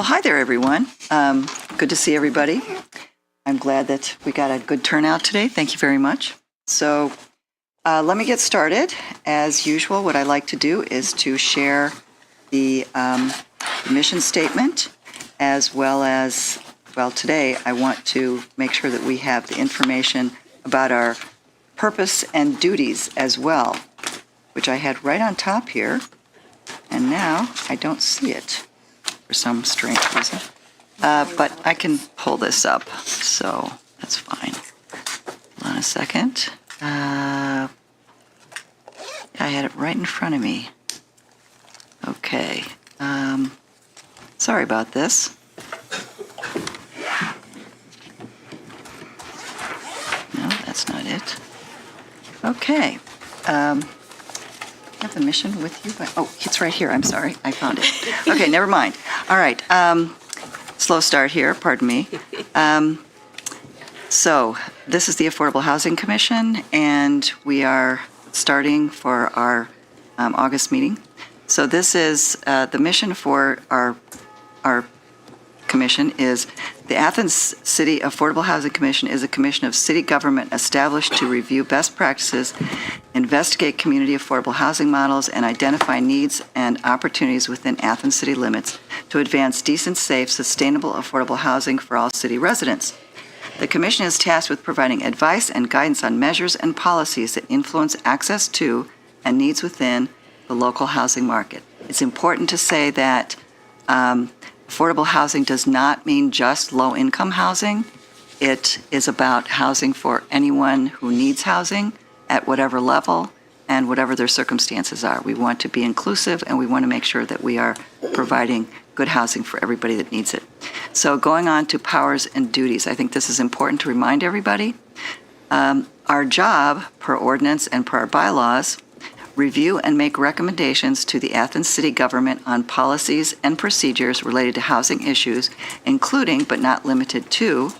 Well, hi there, everyone. Good to see everybody. I'm glad that we got a good turnout today. Thank you very much. So let me get started. As usual, what I like to do is to share the mission statement, as well as, well, today I want to make sure that we have the information about our purpose and duties as well, which I had right on top here, and now I don't see it for some strange reason. But I can pull this up, so that's fine. Hold on a second. I had it right in front of me. Okay. Sorry about this. No, that's not it. Okay. I have the mission with you, but, oh, it's right here. I'm sorry. I found it. Okay, never mind. All right. Slow start here. Pardon me. So this is the Affordable Housing Commission, and we are starting for our August meeting. So this is the mission for our commission is the Athens City Affordable Housing Commission is a commission of city government established to review best practices, investigate community affordable housing models, and identify needs and opportunities within Athens city limits to advance decent, safe, sustainable, affordable housing for all city residents. The commission is tasked with providing advice and guidance on measures and policies that influence access to and needs within the local housing market. It's important to say that affordable housing does not mean just low-income housing. It is about housing for anyone who needs housing at whatever level and whatever their circumstances are. We want to be inclusive, and we want to make sure that we are providing good housing for everybody that needs it. So going on to powers and duties, I think this is important to remind everybody. Our job, per ordinance and per our bylaws, review and make recommendations to the Athens city government on policies and procedures related to housing issues, including but not limited to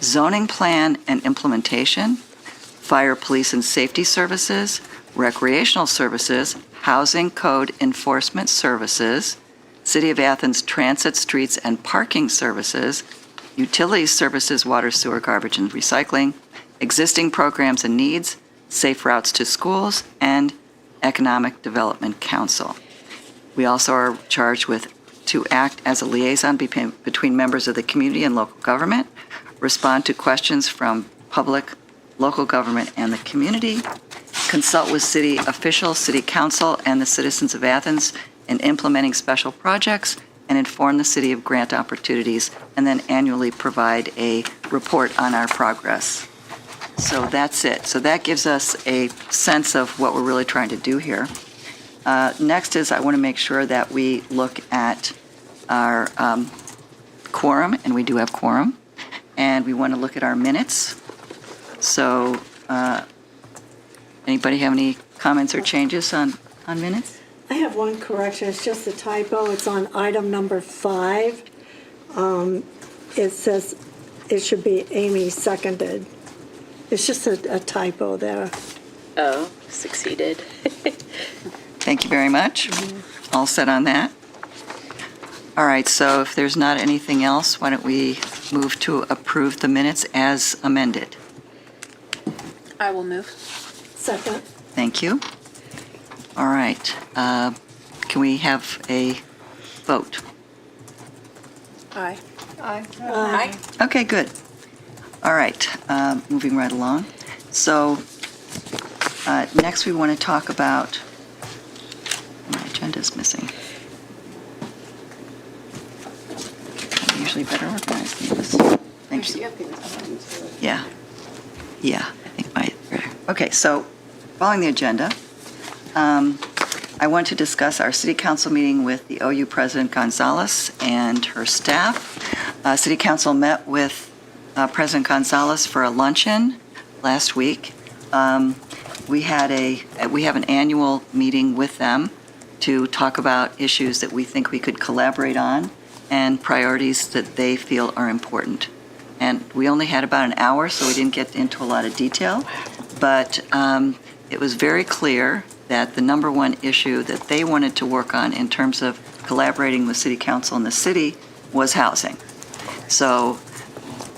zoning plan and implementation, fire, police, and safety services, recreational services, housing code enforcement services, City of Athens transit, streets, and parking services, utilities services, water, sewer, garbage, and recycling, existing programs and needs, safe routes to schools, and Economic Development Council. We also are charged to act as a liaison between members of the community and local government, respond to questions from public, local government, and the community, consult with city officials, city council, and the citizens of Athens in implementing special projects, and inform the city of grant opportunities, and then annually provide a report on our progress. So that's it. So that gives us a sense of what we're really trying to do here. Next is I want to make sure that we look at our quorum, and we do have quorum, and we want to look at our minutes. So anybody have any comments or changes on minutes? I have one correction. It's just a typo. It's on item number 5. It says it should be Amy seconded. It's just a typo there. Oh, succeeded. Thank you very much. All set on that. All right, so if there's not anything else, why don't we move to approve the minutes as amended? I will move. Second. Thank you. All right. Can we have a vote? Aye. Aye. Aye. Okay, good. All right, moving right along. So next we want to talk about, my agenda's missing. I'm usually better organized than this. Thank you. Yeah. Yeah, I think okay, so following the agenda, I want to discuss our city council meeting with the OU President Gonzalez and her staff. City council met with President Gonzalez for a luncheon last week. We have an annual meeting with them to talk about issues that we think we could collaborate on and priorities that they feel are important. And we only had about an hour, so we didn't get into a lot of detail, but it was very clear that the number one issue that they wanted to work on in terms of collaborating with City Council and the city was housing. So,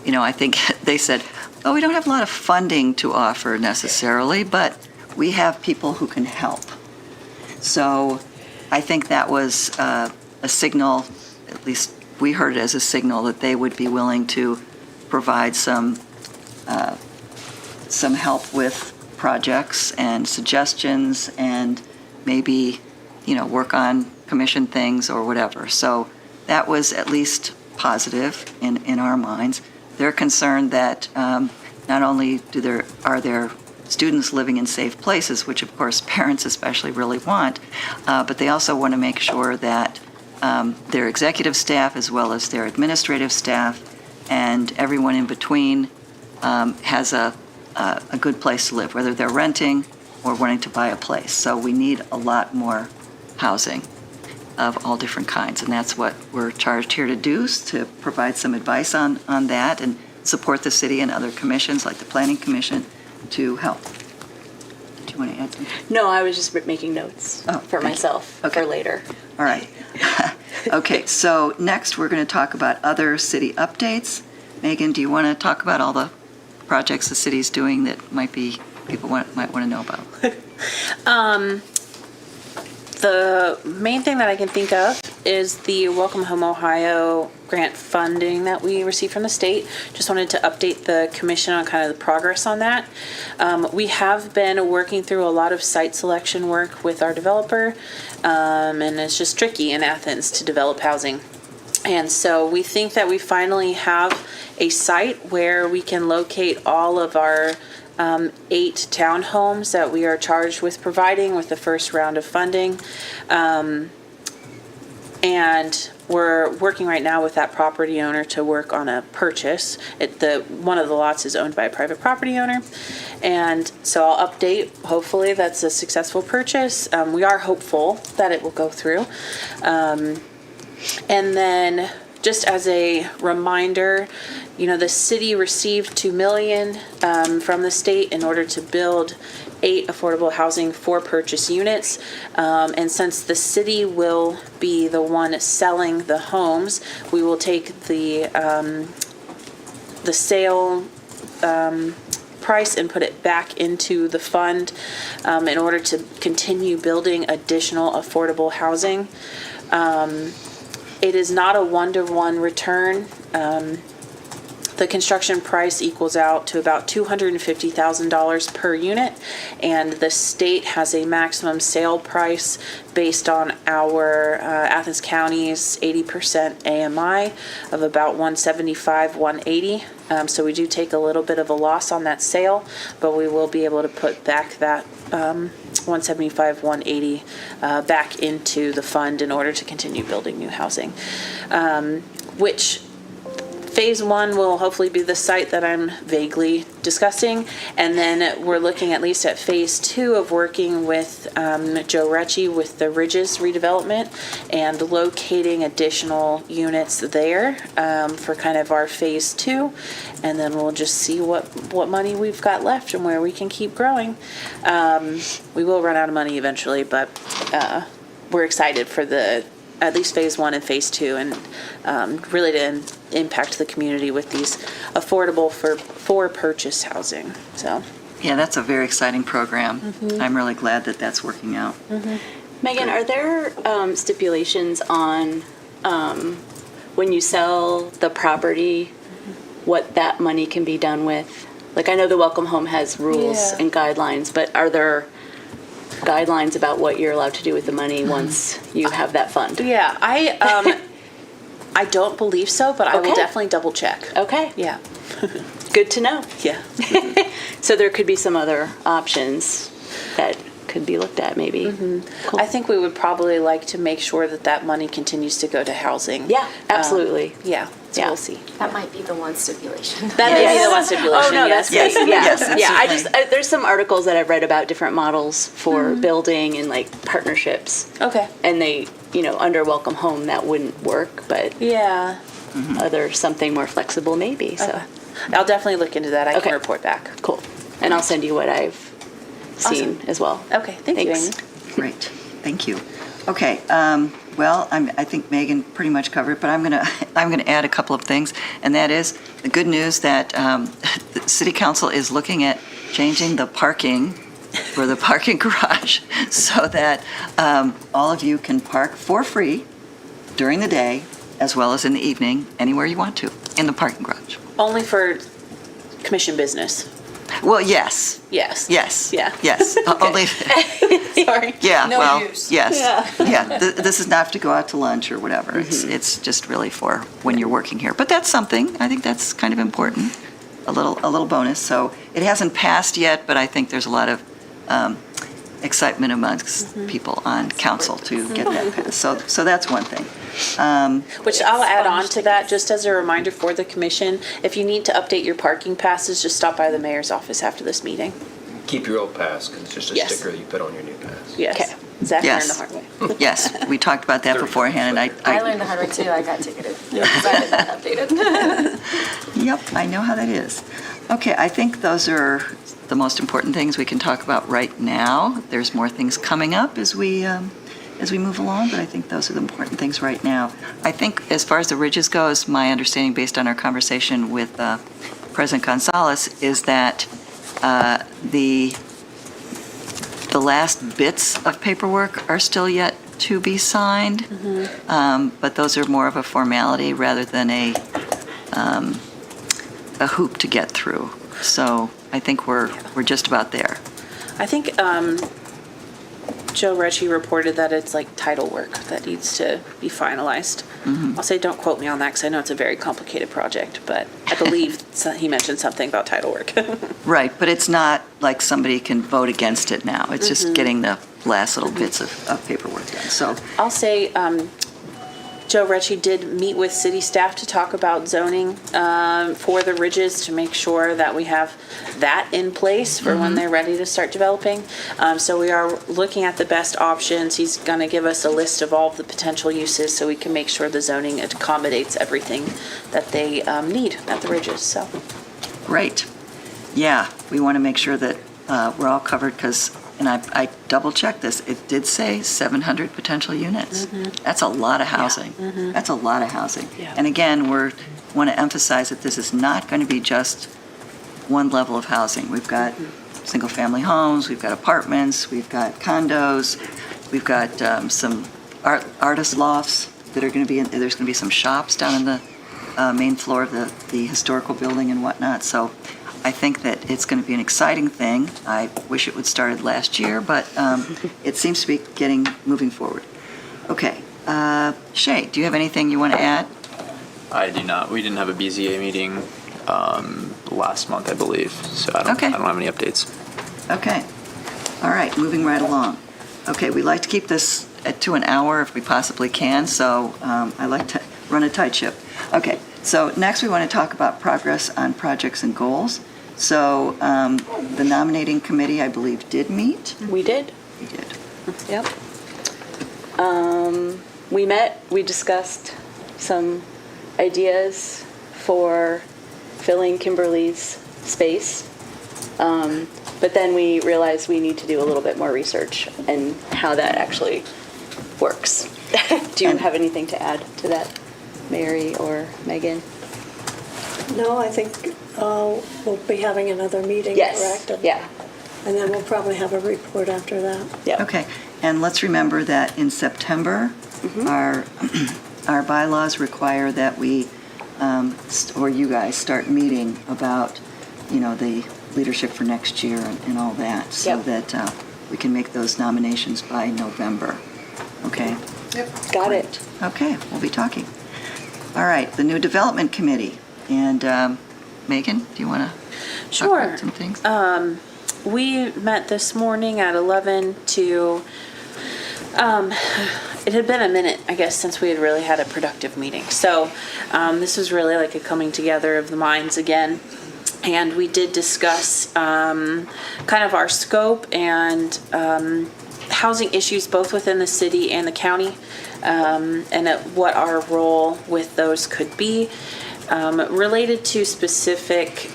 I think they said, well, we don't have a lot of funding to offer necessarily, but we have people who can help. So I think that was a signal, at least we heard it as a signal, that they would be willing to provide some help with projects and suggestions and maybe, work on commission things or whatever. So that was at least positive in our minds. They're concerned that not only are there students living in safe places, which of course parents especially really want, but they also want to make sure that their executive staff as well as their administrative staff and everyone in between has a good place to live, whether they're renting or wanting to buy a place. So we need a lot more housing of all different kinds, and that's what we're charged here to do, is to provide some advice on that and support the city and other commissions like the Planning Commission to help. Do you want to add something? No, I was just making notes for thank you. myself Okay. for later. All right. Okay, so next we're going to talk about other city updates. Megan, do you want to talk about all the projects the city's doing that might want to know about? The main thing that I can think of is the Welcome Home Ohio grant funding that we received from the state. Just wanted to update the commission on kind of the progress on that. We have been working through a lot of site selection work with our developer, and it's just tricky in Athens to develop housing. And so we think that we finally have a site where we can locate all of our 8 townhomes that we are charged with providing with the first round of funding. And we're working right now with that property owner to work on a purchase. One of the lots is owned by a private property owner. And so I'll update, hopefully that's a successful purchase. We are hopeful that it will go through. And then just as a reminder, the city received $2 million from the state in order to build 8 affordable housing for purchase units. And since the city will be the one selling the homes, we will take the sale price and put it back into the fund in order to continue building additional affordable housing. It is not a 1-to-1 return. The construction price equals out to about $250,000 per unit, and the state has a maximum sale price based on our Athens County's 80% AMI of about $175, $180. So we do take a little bit of a loss on that sale, but we will be able to put back that $175, $180 back into the fund in order to continue building new housing, which Phase 1 will hopefully be the site that I'm vaguely discussing, and then we're looking at least at Phase 2 of working with Joe Recchi with the Ridges redevelopment and locating additional units there for kind of our Phase 2, and then we'll just see what money we've got left and where we can keep growing. We will run out of money eventually, but we're excited for at least Phase 1 and Phase 2, and really to impact the community with these affordable for purchase housing. So Yeah, that's a very exciting program. Mm-hmm. I'm really glad that that's working out. Megan, are there stipulations on when you sell the property, what that money can be done with? Like, I know the Welcome Home has rules Yeah. and guidelines, but are there guidelines about what you're allowed to do with the money once you have that fund? yeah, I don't believe so, but I will Okay. definitely double check. Okay. Yeah. Good to know. Yeah. So there could be some other options that could be looked at, maybe. Cool. I think we would probably like to make sure that money continues to go to housing. Yeah, absolutely. Yeah. So Yeah. we'll see. That might be the one stipulation. That may be the one stipulation. Oh, no, yes. that's great. Yes. Yeah, Yes, yeah. I certainly. just there's some articles that I've read about different models for building and like partnerships, Okay. and they, under Welcome Home that wouldn't work, but Yeah. are there something more flexible maybe? So Okay. I'll definitely look into that. I Okay. can report back. cool, and I'll send you what I've seen Awesome. as well. Okay. Thank you, Thanks. Amy. Great, thank you. Okay, well, I think Megan pretty much covered it, but I'm gonna add a couple of things, and that is the good news that the City Council is looking at changing the parking for the parking garage so that all of you can park for free during the day as well as in the evening, anywhere you want to, in the parking garage. Only for commission business. Well, yes, Yes. yes. Yeah. Yes, only, Sorry. yeah, No well, use. yes. Yeah, this is not to go out to lunch or whatever. It's just really for when you're working here. But that's something, I think that's kind of important, a little bonus. So it hasn't passed yet, but I think there's a lot of excitement amongst people on council to get that passed. So that's one thing. Which I'll add on to that, just as a reminder for the commission, if you need to update your parking passes, just stop by the mayor's office after this meeting. Keep your old pass, because it's just a Yes. sticker that you put on your new pass. Yes. Okay. Zach learned Yes. the hard way. Yes, we talked about that beforehand, and I learned the hard way too. I got ticketed because I did not update it. Yep, I know how that is. Okay, I think those are the most important things we can talk about right now. There's more things coming up as we move along, but I think those are the important things right now. I think as far as the ridges goes, my understanding based on our conversation with President Gonzalez is that the last bits of paperwork are still yet to be signed, but those are more of a formality rather than a hoop to get through. So I think we're just about there. I think Joe Recchi reported that it's like title work that needs to be finalized. I'll say don't quote me on that because I know it's a very complicated project, but I believe he mentioned something about title work. Right, but it's not like somebody can vote against it now. It's just getting the last little bits of paperwork done. So, I'll say Joe Recchi did meet with city staff to talk about zoning for the ridges to make sure that we have that in place for when they're ready to start developing. So we are looking at the best options. He's going to give us a list of all of the potential uses so we can make sure the zoning accommodates everything that they need at the ridges. So great. Yeah, we want to make sure that we're all covered because, and I double-checked this, it did say 700 potential units. That's a lot of housing. That's a lot of housing. Yeah. And again, want to emphasize that this is not going to be just one level of housing. We've got single-family homes, we've got apartments, we've got condos, we've got some artist lofts that are going to be, there's going to be some shops down in the main floor of the historical building and whatnot. So I think that it's going to be an exciting thing. I wish it would started last year, but it seems to be moving forward. Okay. Shay, do you have anything you want to add? I do not. We didn't have a BZA meeting last month, I believe, so I don't have any updates. Okay. All right, moving right along. Okay, we like to keep this to an hour if we possibly can, so I like to run a tight ship. Okay, so next we want to talk about progress on projects and goals. So the nominating committee, I believe, did meet. We did. We did. Yep. We met, we discussed some ideas for filling Kimberly's space. But then we realized we need to do a little bit more research and how that actually works. Do you have anything to add to that, Mary or Megan? No, I think we'll be having another meeting, Yes. correct? Yeah. And then we'll probably have a report after that. Yep. Okay, and let's remember that in September, our bylaws require that we, or you guys, start meeting about, the leadership for next year and all that, so Yep. that we can make those nominations by November. Okay? Got it. Okay, we'll be talking. All right, the new development committee. And Megan, do you want to talk Sure. about some things? We met this morning at 11 to, it had been a minute, I guess, since we had really had a productive meeting. So this was really like a coming together of the minds again. And we did discuss kind of our scope and housing issues both within the city and the county, and what our role with those could be. Related to specific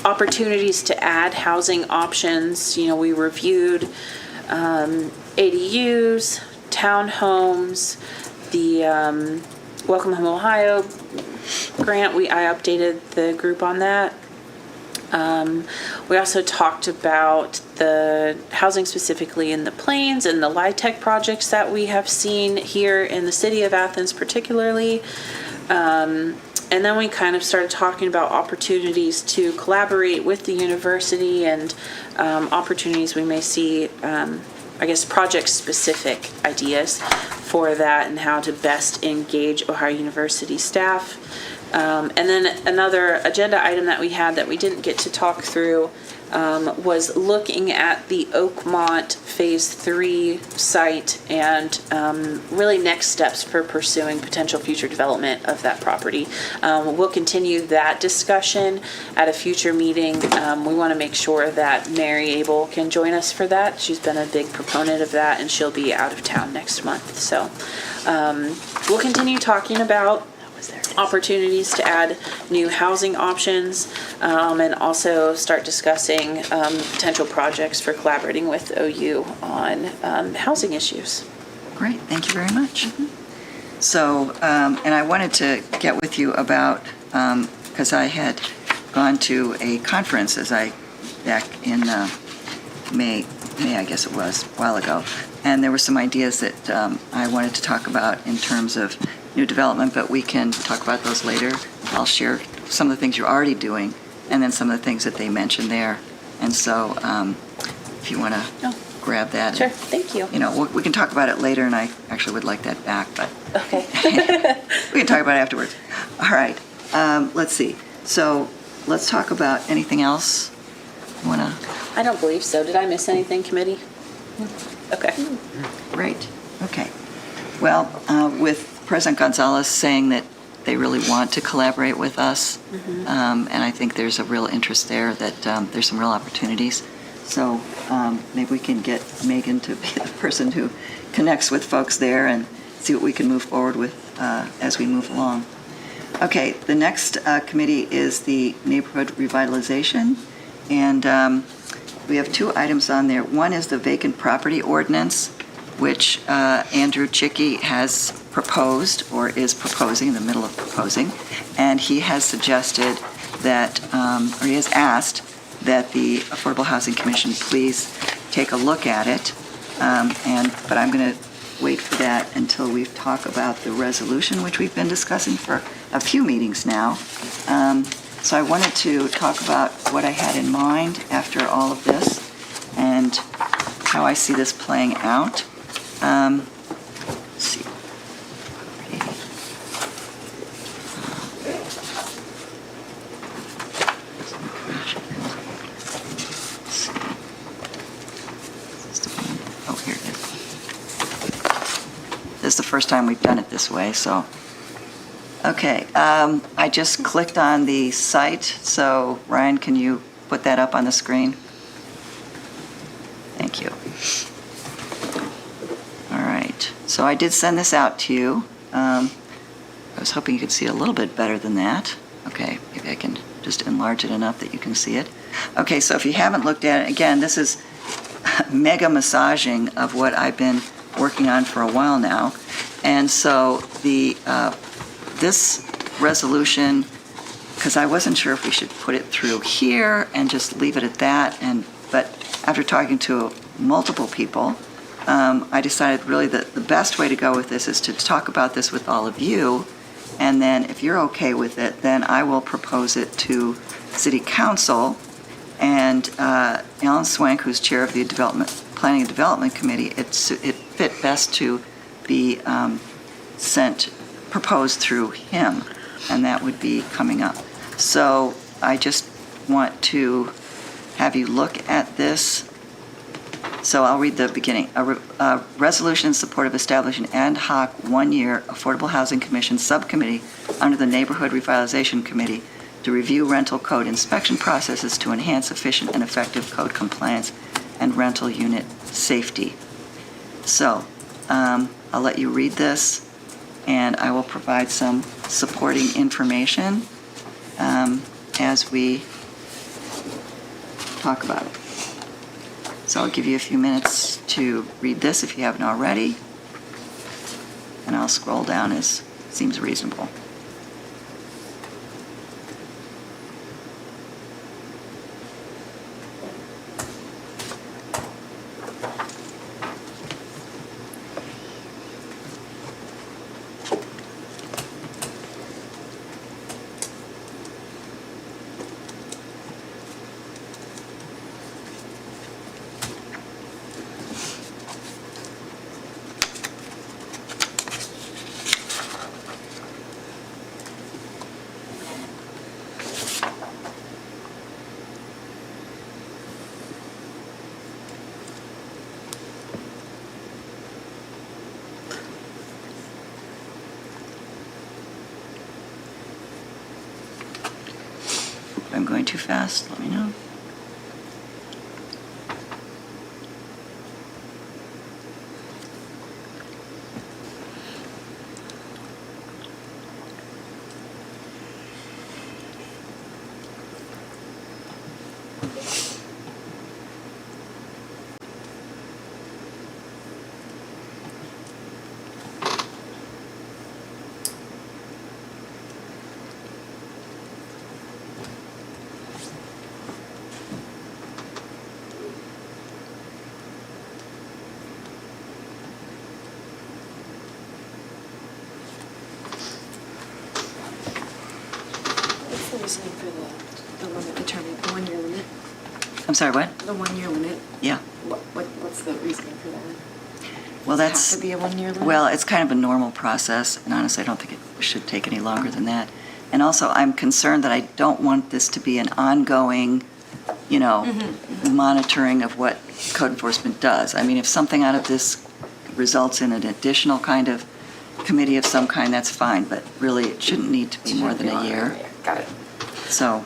opportunities to add housing options, we reviewed ADUs, townhomes, the Welcome Home Ohio grant. I updated the group on that. We also talked about the housing specifically in the Plains and the LIHTC projects that we have seen here in the city of Athens particularly. And then we kind of started talking about opportunities to collaborate with the university and opportunities we may see, I guess, project-specific ideas for that and how to best engage Ohio University staff. And then another agenda item that we had that we didn't get to talk through was looking at the Oakmont Phase 3 site and really next steps for pursuing potential future development of that property. We'll continue that discussion at a future meeting. We want to make sure that Mary Abel can join us for that. She's been a big proponent of that, and she'll be out of town next month. So we'll continue talking about opportunities to add new housing options, and also start discussing potential projects for collaborating with OU on housing issues. Great, thank you very much. So, and I wanted to get with you about, because I had gone to a conference back in May, I guess it was, a while ago, and there were some ideas that I wanted to talk about in terms of new development, but we can talk about those later. I'll share some of the things you're already doing, and then some of the things that they mentioned there. And so, if you want to grab that. Sure, thank you. You know, we can talk about it later, and I actually would like that back, but Okay. we can talk about it afterwards. All right, let's see. So let's talk about anything else you want to. I don't believe so. Did I miss anything, committee? Okay. Great, okay. Well, with President Gonzalez saying that they really want to collaborate with us, and I think there's a real interest there, that there's some real opportunities. So maybe we can get Megan to be the person who connects with folks there and see what we can move forward with as we move along. Okay, the next committee is the neighborhood revitalization, and we have two items on there. One is the vacant property ordinance, which Andrew Chicky has proposed, or is proposing, in the middle of proposing, and he has suggested that, or he has asked that the Affordable Housing Commission please take a look at it, but I'm going to wait for that until we talk about the resolution, which we've been discussing for a few meetings now. So I wanted to talk about what I had in mind after all of this and how I see this playing out. Let's see. Oh, here it is. This is the first time we've done it this way, so. Okay, I just clicked on the site, so Ryan, can you put that up on the screen? Thank you. All right, so I did send this out to you. I was hoping you could see it a little bit better than that. Okay, maybe I can just enlarge it enough that you can see it. Okay, so if you haven't looked at it, again, this is mega massaging of what I've been working on for a while now. And so this resolution, because I wasn't sure if we should put it through here and just leave it at that, but after talking to multiple people, I decided really that the best way to go with this is to talk about this with all of you, and then if you're okay with it, then I will propose it to City Council, and Alan Swank, who's chair of the Planning and Development Committee, it fit best to be proposed through him, and that would be coming up. So I just want to have you look at this. So I'll read the beginning. A resolution in support of establishing ad hoc one-year Affordable Housing Commission subcommittee under the Neighborhood Revitalization Committee to review rental code inspection processes to enhance efficient and effective code compliance and rental unit safety. So I'll let you read this, and I will provide some supporting information as we talk about it. So I'll give you a few minutes to read this if you haven't already. And I'll scroll down as seems reasonable. If I'm going too fast, let me know. What's the reasoning for the limit determined, the 1 year limit? I'm sorry, what? The 1 year limit? Yeah. What's the reasoning for that? Well, Does it that's. have to be a 1 year limit? Well, it's kind of a normal process, and honestly, I don't think it should take any longer than that. And also, I'm concerned that I don't want this to be an ongoing, monitoring of what code enforcement does. I mean, if something out of this results in an additional kind of committee of some kind, that's fine, but really, it shouldn't need to be more than a year. Got it. So,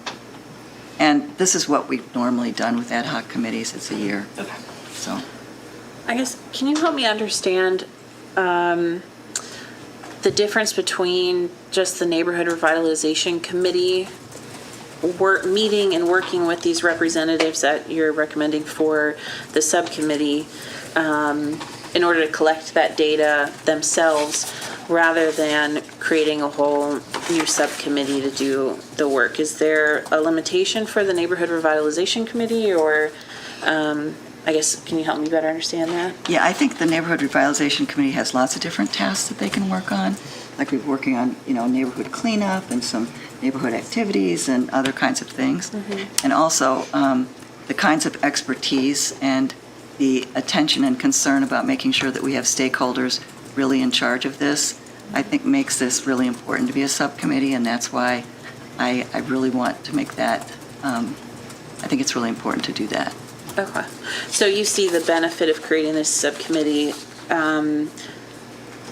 and this is what we've normally done with ad hoc committees, it's a year. Okay. So, I guess, can you help me understand the difference between just the Neighborhood Revitalization Committee meeting and working with these representatives that you're recommending for the subcommittee in order to collect that data themselves rather than creating a whole new subcommittee to do the work? Is there a limitation for the Neighborhood Revitalization Committee, or I guess, can you help me better understand that? yeah, I think the Neighborhood Revitalization Committee has lots of different tasks that they can work on. Like we're working on, neighborhood cleanup and some neighborhood activities and other kinds of things. And also the kinds of expertise and the attention and concern about making sure that we have stakeholders really in charge of this, I think makes this really important to be a subcommittee, and that's why I really want to make that, I think it's really important to do that. Okay. So you see the benefit of creating this subcommittee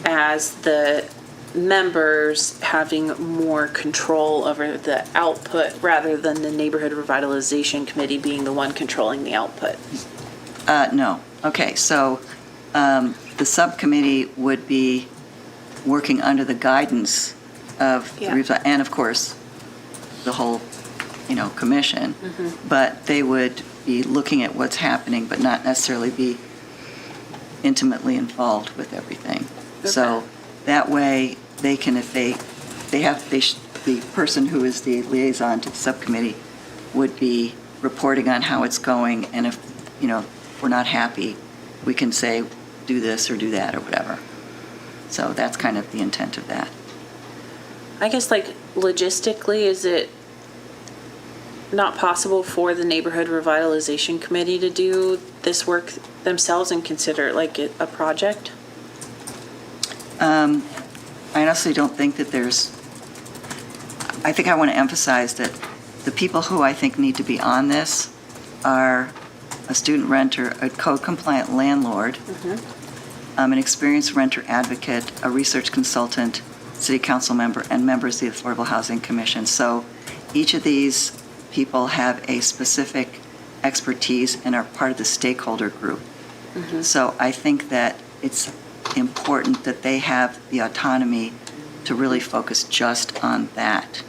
as the members having more control over the output rather than the Neighborhood Revitalization Committee being the one controlling the output? No. Okay, so the subcommittee would be working under the guidance of, and of course, the whole, commission, but they would be looking at what's happening, but not necessarily be intimately involved with everything. Okay. So that way, they can, if the person who is the liaison to the subcommittee would be reporting on how it's going, and if, we're not happy, we can say, do this or do that or whatever. So that's kind of the intent of that. I guess, logistically, is it not possible for the Neighborhood Revitalization Committee to do this work themselves and consider it a project? I honestly don't think that I think I want to emphasize that the people who I think need to be on this are a student renter, a code-compliant landlord, an experienced renter advocate, a research consultant, city council member, and members of the Affordable Housing Commission. So each of these people have a specific expertise and are part of the stakeholder group. So I think that it's important that they have the autonomy to really focus just on that.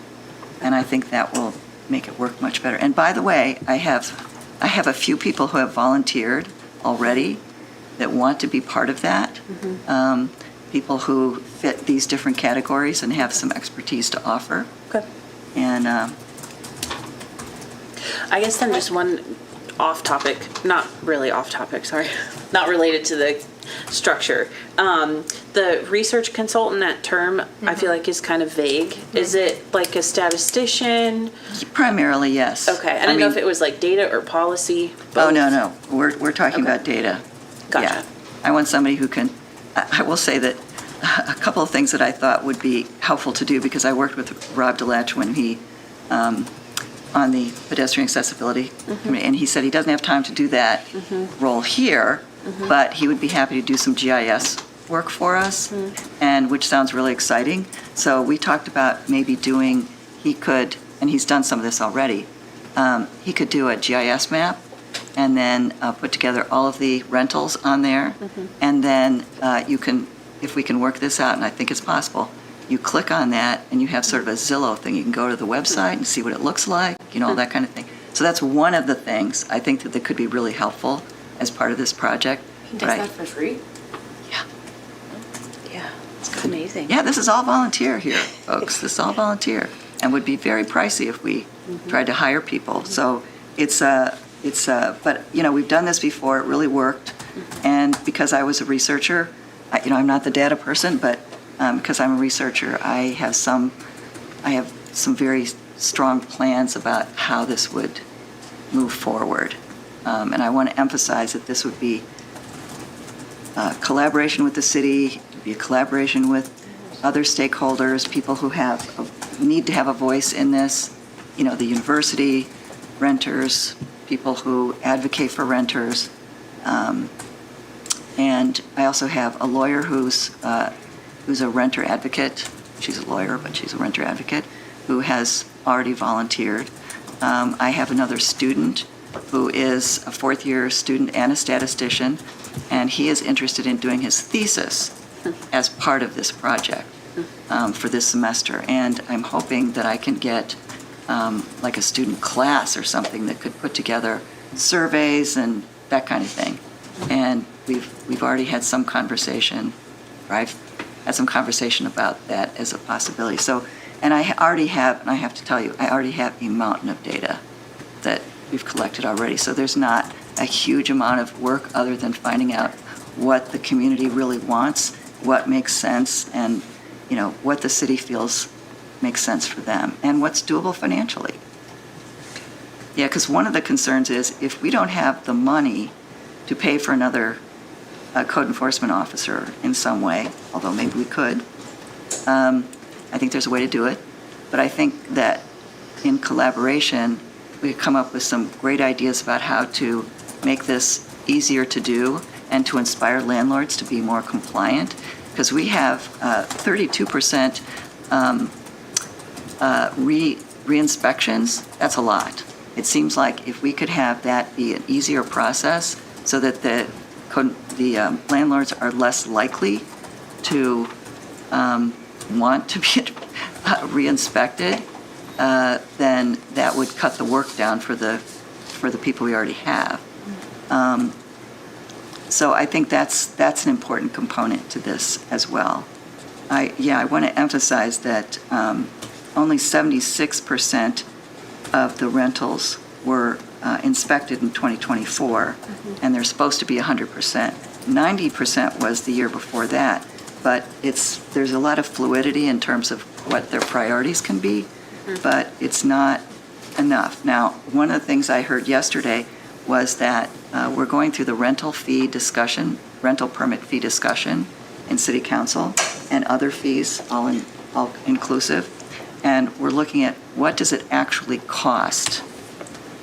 And I think that will make it work much better. And by the way, I have a few people who have volunteered already that want to be part of that. People who fit these different categories and have some expertise to offer. Okay. And I guess then just one off topic, not really off topic, sorry, not related to the structure. The research consultant at term, I feel like is kind of vague. Is it like a statistician? primarily, yes. Okay, I didn't know if it was like data or policy. Oh, both. no. We're talking Okay. about data. Gotcha. Yeah. I want somebody who can, I will say that a couple of things that I thought would be helpful to do, because I worked with Rob Delatch when he, on the pedestrian accessibility committee, and he said he doesn't have time to do that role here, but he would be happy to do some GIS work for us, and which sounds really exciting. So we talked about maybe doing, he could, and he's done some of this already, he could do a GIS map and then put together all of the rentals on there. And then you can, if we can work this out, and I think it's possible, you click on that and you have sort of a Zillow thing. You can go to the website and see what it looks like, all that kind of thing. So that's one of the things I think that could be really helpful as part of this project. He does that for free? Yeah, it's amazing. Yeah, this is all volunteer here, folks. This is all volunteer, and would be very pricey if we tried to hire people. So but we've done this before. It really worked, and because I was a researcher, I'm not the data person, but because I'm a researcher, I have some very strong plans about how this would move forward, and I want to emphasize that this would be collaboration with the city, be a collaboration with other stakeholders, people who need to have a voice in this, the university, renters, people who advocate for renters. And I also have a lawyer who's a renter advocate. She's a lawyer, but she's a renter advocate, who has already volunteered. I have another student who is a fourth-year student and a statistician, and he is interested in doing his thesis as part of this project for this semester. And I'm hoping that I can get like a student class or something that could put together surveys and that kind of thing. And we've already had some conversation, or I've had some conversation about that as a possibility. So, and I already have, and I have to tell you, I already have a mountain of data that we've collected already. So there's not a huge amount of work other than finding out what the community really wants, what makes sense, and what the city feels makes sense for them, and what's doable financially. Yeah, because one of the concerns is if we don't have the money to pay for another code enforcement officer in some way, although maybe we could, I think there's a way to do it. But I think that in collaboration, we could come up with some great ideas about how to make this easier to do and to inspire landlords to be more compliant. Because we have 32% re-inspections. That's a lot. It seems like if we could have that be an easier process so that the landlords are less likely to want to be re-inspected, then that would cut the work down for the people we already have. So I think that's an important component to this as well. I want to emphasize that only 76% of the rentals were inspected in 2024, and they're supposed to be 100%. 90% was the year before that, but there's a lot of fluidity in terms of what their priorities can be, but it's not enough. Now, one of the things I heard yesterday was that we're going through the rental permit fee discussion in City Council, and other fees, all inclusive, and we're looking at what does it actually cost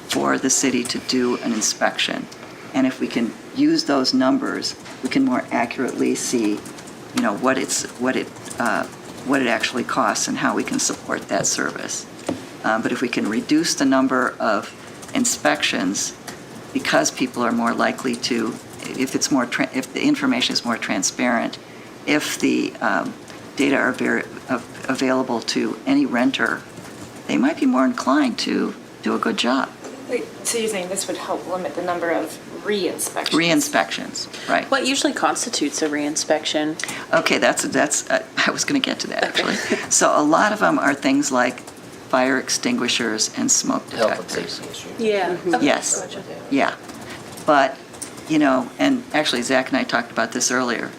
for the city to do an inspection. And if we can use those numbers, we can more accurately see, what it actually costs and how we can support that service. But if we can reduce the number of inspections, because people are more likely to, if the information is more transparent, if the data are very available to any renter, they might be more inclined to do a good job. Wait, so you're saying this would help limit the number of re-inspections? Re-inspections, right. What usually constitutes a reinspection? Okay, that's I was going to get to that, actually. So a lot of them are things like fire extinguishers and smoke Health and detectors. safety issues. Yeah. Yes, yeah. But, and actually Zach and I talked about this earlier.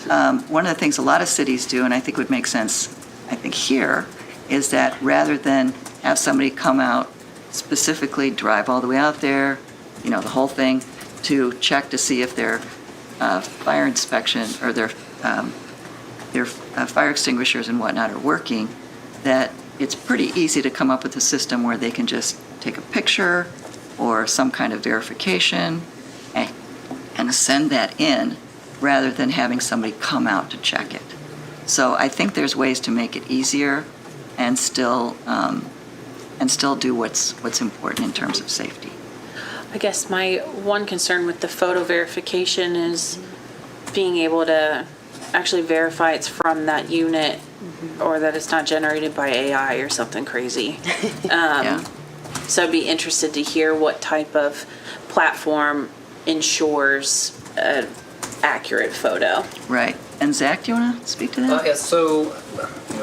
One of the things a lot of cities do, and I think would make sense, I think here, is that rather than have somebody come out specifically, drive all the way out there, the whole thing, to check to see if their fire inspection or their fire extinguishers and whatnot are working, that it's pretty easy to come up with a system where they can just take a picture or some kind of verification and send that in rather than having somebody come out to check it. So I think there's ways to make it easier and still do what's important in terms of safety. I guess my one concern with the photo verification is being able to actually verify it's from that unit or that it's not generated by AI or something crazy. Yeah. So I'd be interested to hear what type of platform ensures an accurate photo. Right. And Zach, do you want to speak to that? Yeah, so,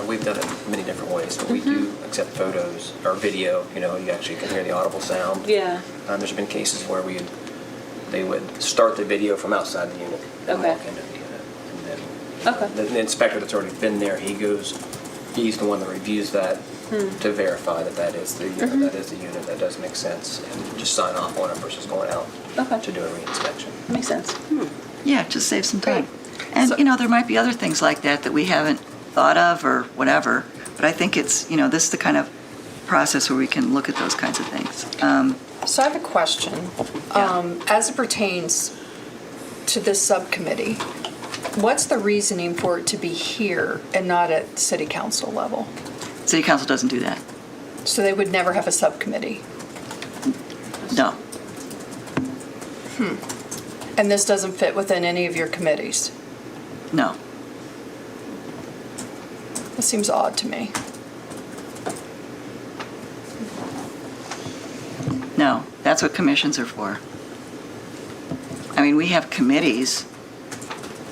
we've done it many different ways. So we do accept photos or video, you actually can hear the audible sound. Yeah. There's been cases where they would start the video from outside the unit and Okay. walk into the unit. And then Okay. the inspector that's already been there, he's the one that reviews that to verify that is the that is the unit, that does make sense, and just sign off on it versus going out Okay. to do a reinspection. Makes sense. Yeah, just save some time. And, there might be other things like that we haven't thought of or whatever, but I think it's, this is the kind of process where we can look at those kinds of things. So I have a question. Yeah. As it pertains to this subcommittee, what's the reasoning for it to be here and not at city council level? City Council doesn't do that. So they would never have a subcommittee? No. And this doesn't fit within any of your committees? No. That seems odd to me. No, that's what commissions are for. I mean, we have committees,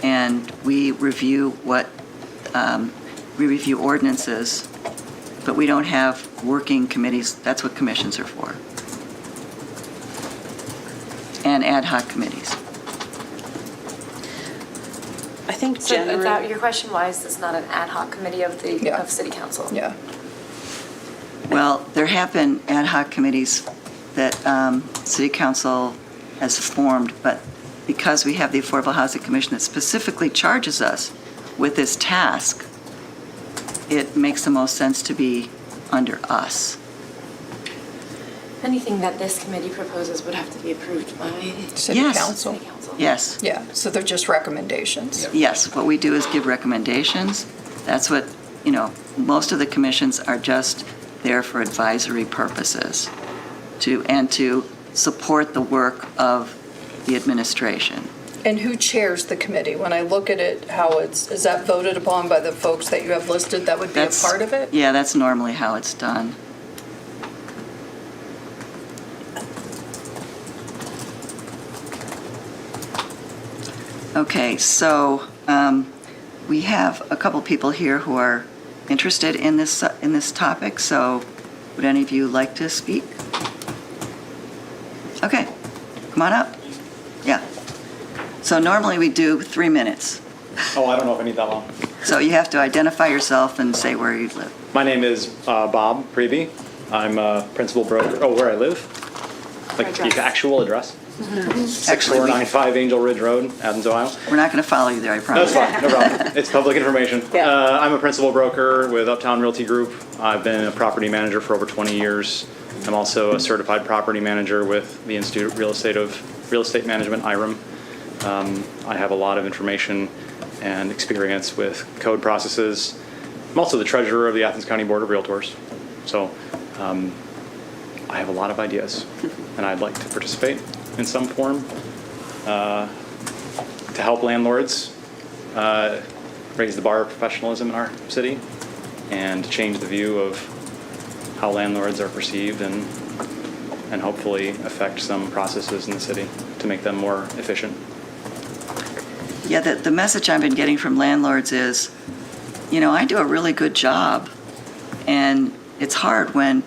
and we review we review ordinances, but we don't have working committees. That's what commissions are for. And ad hoc committees. I think So is that generally, your question? Why is this not an ad hoc committee of Yeah. of city council? Yeah. Well, there have been ad hoc committees that City Council has formed, but because we have the Affordable Housing Commission that specifically charges us with this task, it makes the most sense to be under us. Anything that this committee proposes would have to be approved by City Yes. council? city council. Yes, Yeah, so they're just recommendations. yes, what we do is give recommendations. That's what, most of the commissions are just there for advisory purposes and to support the work of the administration. And who chairs the committee? When I look at it, is that voted upon by the folks that you have listed that would be a That's part of it? Yeah, that's normally how it's done. Okay, so we have a couple people here who are interested in this topic, so would any of you like to speak? Okay, come on up. Yeah. So normally we do 3 minutes. Oh, I don't know if I need that long. So you have to identify yourself and say where you live. My name is Bob Preby. I'm a principal broker. Oh, where I live? Like Address. the actual address? Actually, 6495 Angel Ridge Road, Athens, Ohio. we're not going to follow you there, I No, promise. it's fine. No problem. It's public information. Yeah. I'm a principal broker with Uptown Realty Group. I've been a property manager for over 20 years. I'm also a certified property manager with the Institute of Real Estate Management, IREM. I have a lot of information and experience with code processes. I'm also the treasurer of the Athens County Board of Realtors. So I have a lot of ideas, and I'd like to participate in some form to help landlords raise the bar of professionalism in our city and change the view of how landlords are perceived and and hopefully affect some processes in the city to make them more efficient. Yeah, the message I've been getting from landlords is, I do a really good job, and it's hard when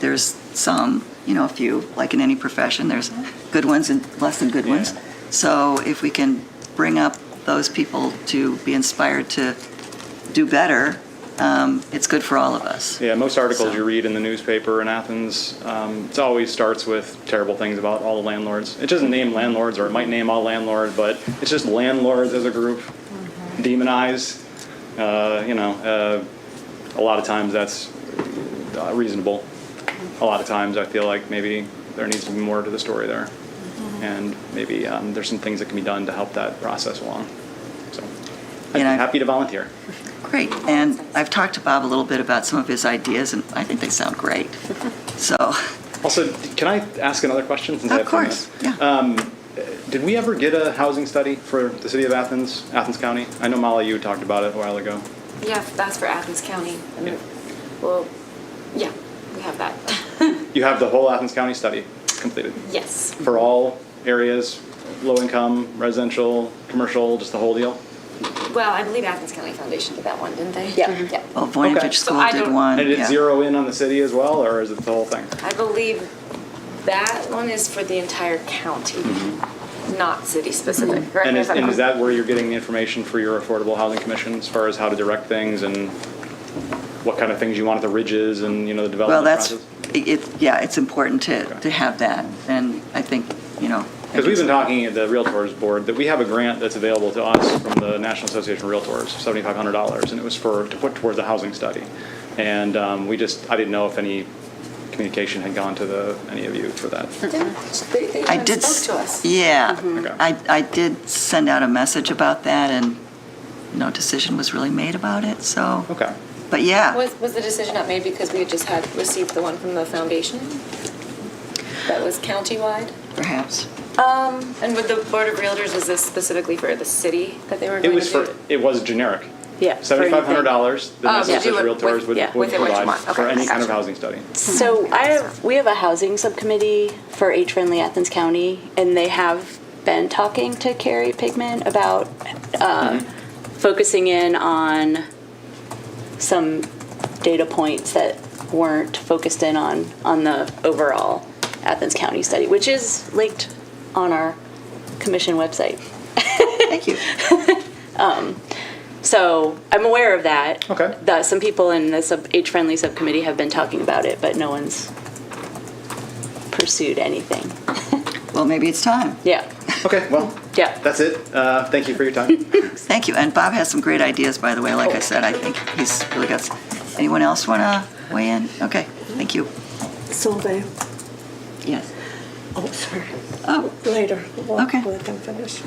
there's some, a few, like in any profession, there's good ones and less than good ones. So if we can bring up those people to be inspired to do better, it's good for all of us. Yeah, most articles So- you read in the newspaper in Athens, it always starts with terrible things about all the landlords. It doesn't name landlords, or it might name all landlords, but it's just landlords as a group demonized. A lot of times that's reasonable. A lot of times I feel like maybe there needs to be more to the story there. And maybe there's some things that can be done to help that process along. So I'd be happy to volunteer. Great. And I've talked to Bob a little bit about some of his ideas, and I think they sound great. So, Also, can I ask another question? Since I of have 10 course, minutes? yeah. Did we ever get a housing study for the city of Athens, Athens County? I know Molly, you talked about it a while ago. Yeah, that's for Athens County. Well, yeah, we have that. You have the whole Athens County study completed Yes. for all areas, low income, residential, commercial, just the whole deal? Well, I believe Athens County Foundation did that one, didn't they? Yeah. Yeah. Well, Voynich Okay. School So I did don't- one. And did it yeah. zero in on the city as well, or is it the whole thing? I believe that one is for the entire county, not city specific. Correct And me is, if I'm and is wrong. that where you're getting the information for your Affordable Housing Commission as far as how to direct things and what kind of things you want at the ridges and, the Well, development that's, process? it's important to have that. And I think, Because we've been talking at the Realtors Board that we have a grant that's available to us from the National Association of Realtors, $7,500, and it was to put towards a housing study. And I didn't know if any communication had gone to any of you for that. They I even did. spoke to us. Yeah, Okay. I did send out a message about that, and no decision was really made about it. So, Okay. but yeah, Was the decision not made because we had just received the one from the foundation? That was countywide? perhaps. And with the Board of Realtors, was this specifically for the city that they were It going was to do? it was generic. Yeah. for $7,500 the Oh, National to do Association of it Realtors with- would yeah, with it, what you provide want. for Okay, any kind of gotcha. housing study. So we have a housing subcommittee for age-friendly Athens County, and they have been talking to Carrie Pigman about focusing in on some data points that weren't focused in on the overall Athens County study, which is linked on our commission website. Thank you. So I'm aware of that. Okay. That some people in the age-friendly subcommittee have been talking about it, but no one's pursued anything. Well, maybe it's time. Yeah. Okay, well, Yeah. that's it. Thank you for your time. Thank you. And Bob has some great ideas, by the way. Like I said, I think he's really got. Anyone else want to weigh in? Okay. Thank you. Solvay. Yes. Oh, sorry. Oh, Later. We'll Okay. let them finish.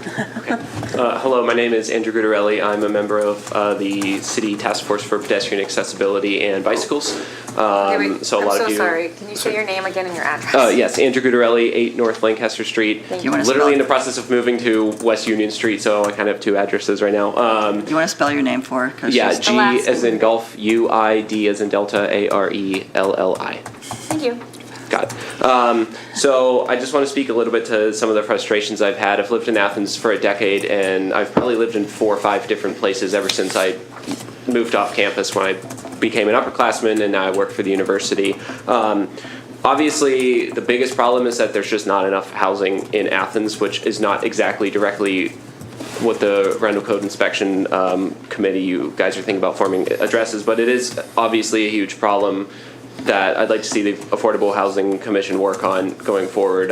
Hello, my name is Andrew Guidarelli. I'm a member of the City Task Force for Pedestrian Accessibility and Bicycles. Okay, wait, So a I'm lot so of you. sorry. Can you say your name again and your address? Yes, Andrew Guidarelli, 8 North Lancaster Street. You wanna Literally in spell- the process of moving to West Union Street, so I kind of have 2 addresses right now. you want to spell your name for her? 'Cause Yeah, she's- G last as in name. golf, U-I, D as in Delta, A-R-E-L-L-I. Thank you. Got it. So I just want to speak a little bit to some of the frustrations I've had. I've lived in Athens for a decade, and I've probably lived in 4 or 5 different places ever since I moved off campus when I became an upperclassman, and now I work for the university. Obviously, the biggest problem is that there's just not enough housing in Athens, which is not exactly directly what the rental code inspection committee you guys are thinking about forming addresses, but it is obviously a huge problem that I'd like to see the Affordable Housing Commission work on going forward.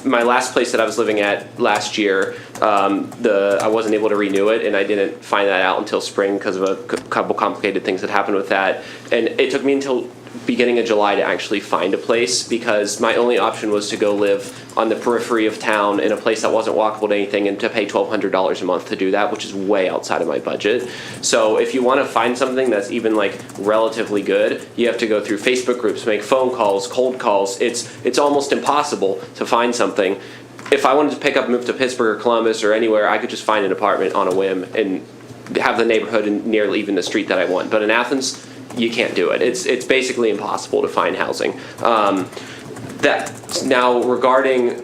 My last place that I was living at last year, I wasn't able to renew it, and I didn't find that out until spring because of a couple complicated things that happened with that. And it took me until beginning of July to actually find a place, because my only option was to go live on the periphery of town in a place that wasn't walkable to anything, and to pay $1,200 a month to do that, which is way outside of my budget. So if you want to find something that's even like relatively good, you have to go through Facebook groups, make phone calls, cold calls. It's almost impossible to find something. If I wanted to pick up and move to Pittsburgh or Columbus or anywhere, I could just find an apartment on a whim and have the neighborhood and nearly even the street that I want. But in Athens, you can't do it. It's basically impossible to find housing. That now regarding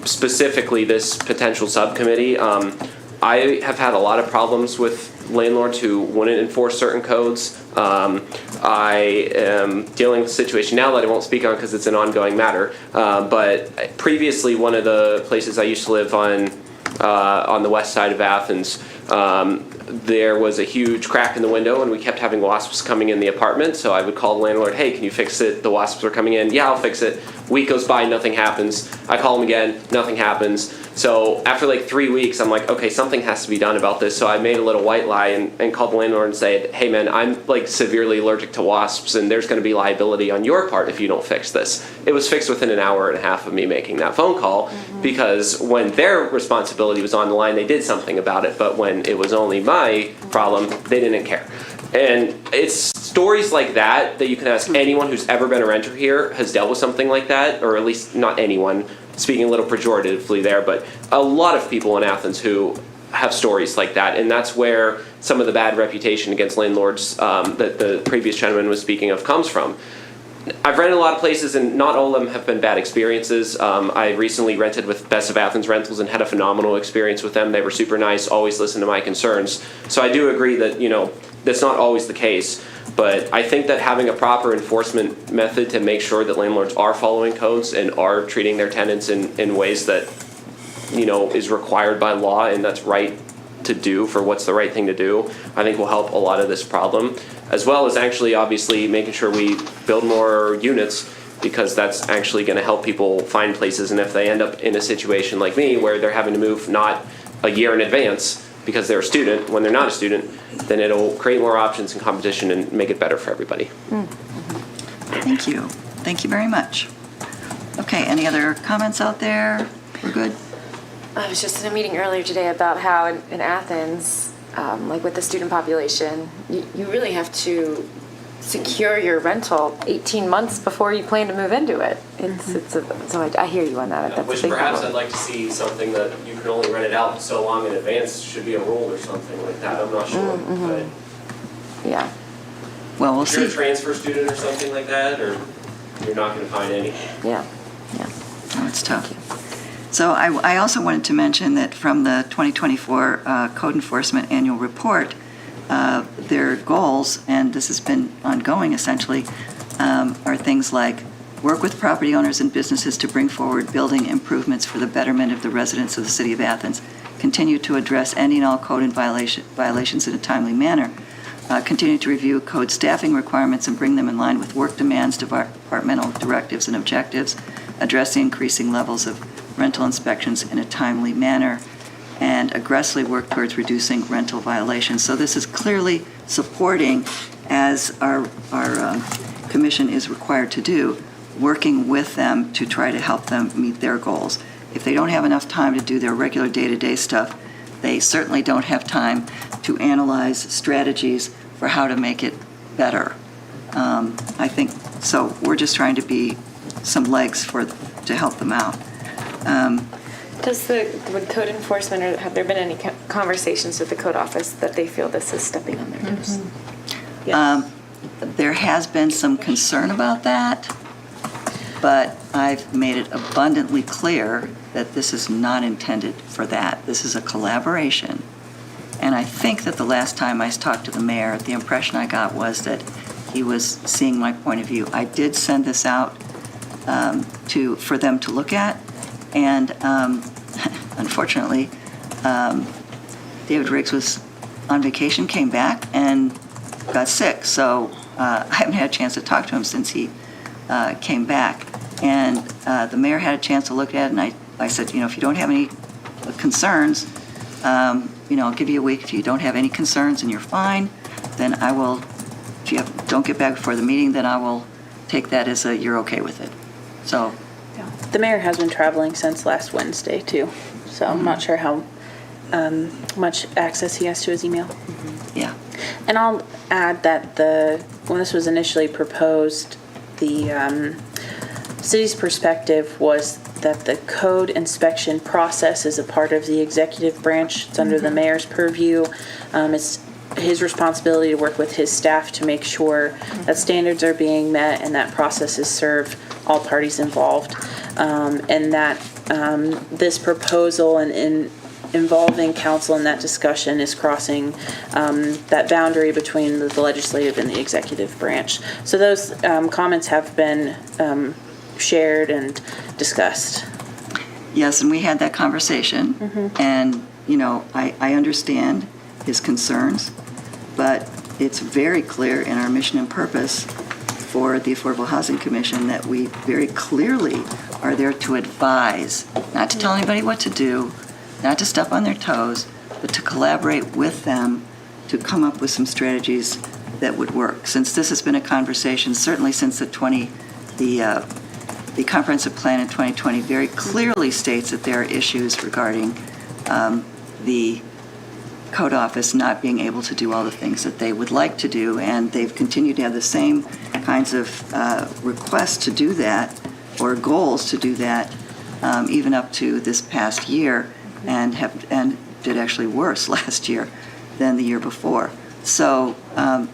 specifically this potential subcommittee, I have had a lot of problems with landlords who wouldn't enforce certain codes. I am dealing with a situation now that I won't speak on because it's an ongoing matter. But previously, one of the places I used to live on the west side of Athens, there was a huge crack in the window and we kept having wasps coming in the apartment. So I would call the landlord, hey, can you fix it? The wasps are coming in. Yeah, I'll fix it. Week goes by, nothing happens. I call him again, nothing happens. So after like 3 weeks, I'm like, okay, something has to be done about this. So I made a little white lie and called the landlord and said, hey man, I'm like severely allergic to wasps and there's going to be liability on your part if you don't fix this. It was fixed within an hour and a half of me making that phone call because when their responsibility was on the line, they did something about it. But when it was only my problem, they didn't care. And it's stories like that you can ask anyone who's ever been a renter here has dealt with something like that, or at least not anyone, speaking a little pejoratively there, but a lot of people in Athens who have stories like that. And that's where some of the bad reputation against landlords that the previous gentleman was speaking of comes from. I've rented a lot of places and not all of them have been bad experiences. I recently rented with Best of Athens Rentals and had a phenomenal experience with them. They were super nice, always listened to my concerns. So I do agree that, that's not always the case. But I think that having a proper enforcement method to make sure that landlords are following codes and are treating their tenants in ways that, is required by law and that's right to do for what's the right thing to do, I think will help a lot of this problem, as well as actually obviously making sure we build more units because that's actually going to help people find places. And if they end up in a situation like me where they're having to move not a year in advance because they're a student, when they're not a student, then it'll create more options and competition and make it better for everybody. Thank you. Thank you very much. Okay, any other comments out there? We're good? I was just in a meeting earlier today about how in Athens, like with the student population, you really have to secure your rental 18 months before you plan to move into it. So I hear you on that. That's Which a big perhaps problem. I'd like to see something that you can only rent it out so long in advance should be a rule or something like that. I'm not sure. But Yeah. Well, we'll if you're a see. transfer student or something like that, or you're not going to find any. Yeah. Oh, it's tough. So I also wanted to mention that from the 2024 Code Enforcement Annual Report, their goals, and this has been ongoing essentially, are things like work with property owners and businesses to bring forward building improvements for the betterment of the residents of the city of Athens, continue to address any and all code and violations in a timely manner, continue to review code staffing requirements and bring them in line with work demands, departmental directives and objectives, address the increasing levels of rental inspections in a timely manner, and aggressively work towards reducing rental violations. So this is clearly supporting, as our commission is required to do, working with them to try to help them meet their goals. If they don't have enough time to do their regular day-to-day stuff, they certainly don't have time to analyze strategies for how to make it better. I think, so we're just trying to be some legs to help them out. With code enforcement, or have there been any conversations with the code office that they feel this is stepping on their toes? Yes. There has been some concern about that, but I've made it abundantly clear that this is not intended for that. This is a collaboration. And I think that the last time I talked to the mayor, the impression I got was that he was seeing my point of view. I did send this out for them to look at, and unfortunately, David Riggs was on vacation, came back, and got sick. So I haven't had a chance to talk to him since he came back. And the mayor had a chance to look at it, and I said, if you don't have any concerns, I'll give you a week. If you don't have any concerns and you're fine, then I will, if you don't get back before the meeting, then I will take that as you're okay with it. So. The mayor has been traveling since last Wednesday too, so I'm not sure how much access he has to his email. Yeah. And I'll add that when this was initially proposed, the city's perspective was that the code inspection process is a part of the executive branch. It's under the mayor's purview. It's his responsibility to work with his staff to make sure that standards are being met and that process is served all parties involved, and that this proposal and involving council in that discussion is crossing that boundary between the legislative and the executive branch. So those comments have been shared and discussed. Yes, and we had that conversation, and, you know, I understand his concerns, but it's very clear in our mission and purpose for the Affordable Housing Commission that we very clearly are there to advise, not to tell anybody what to do, not to step on their toes, but to collaborate with them to come up with some strategies that would work. Since this has been a conversation, certainly since the comprehensive plan in 2020 very clearly states that there are issues regarding the code office not being able to do all the things that they would like to do, and they've continued to have the same kinds of requests to do that, or goals to do that, even up to this past year, and did actually worse last year than the year before. So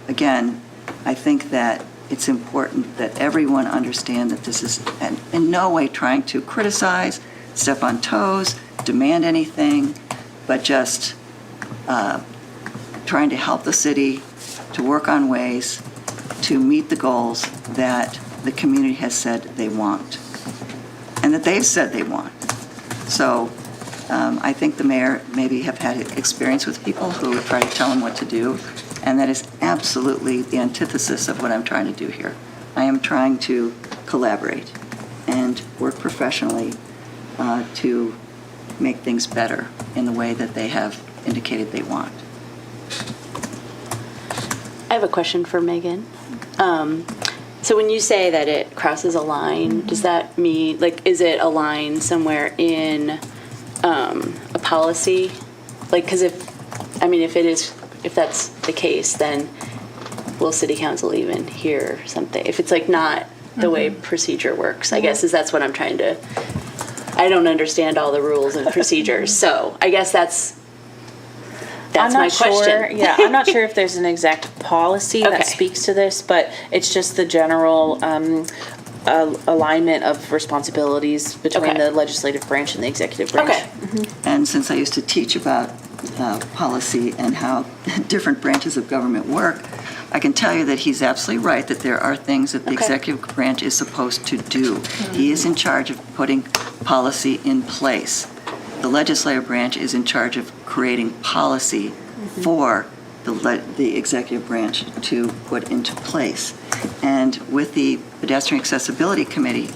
again, I think that it's important that everyone understand that this is in no way trying to criticize, step on toes, demand anything, but just trying to help the city to work on ways to meet the goals that the community has said they want and that they've said they want. So I think the mayor maybe have had experience with people who would try to tell him what to do, and that is absolutely the antithesis of what I'm trying to do here. I am trying to collaborate and work professionally to make things better in the way that they have indicated they want. I have a question for Megan. So when you say that it crosses a line, does that mean, like, is it a line somewhere in a policy? Like, because if that's the case, then will city council even hear something? If it's like not the way procedure works, I guess that's what I'm trying to, I don't understand all the rules and procedures. So I guess that's my question. Yeah, I'm not sure if there's an exact policy that speaks to this, but it's just the general alignment of responsibilities between the legislative branch and the executive branch. Okay. And since I used to teach about policy and how different branches of government work, I can tell you that he's absolutely right that there are things that the executive branch is supposed to do. He is in charge of putting policy in place. The legislative branch is in charge of creating policy for the executive branch to put into place. And with the Pedestrian Accessibility Committee,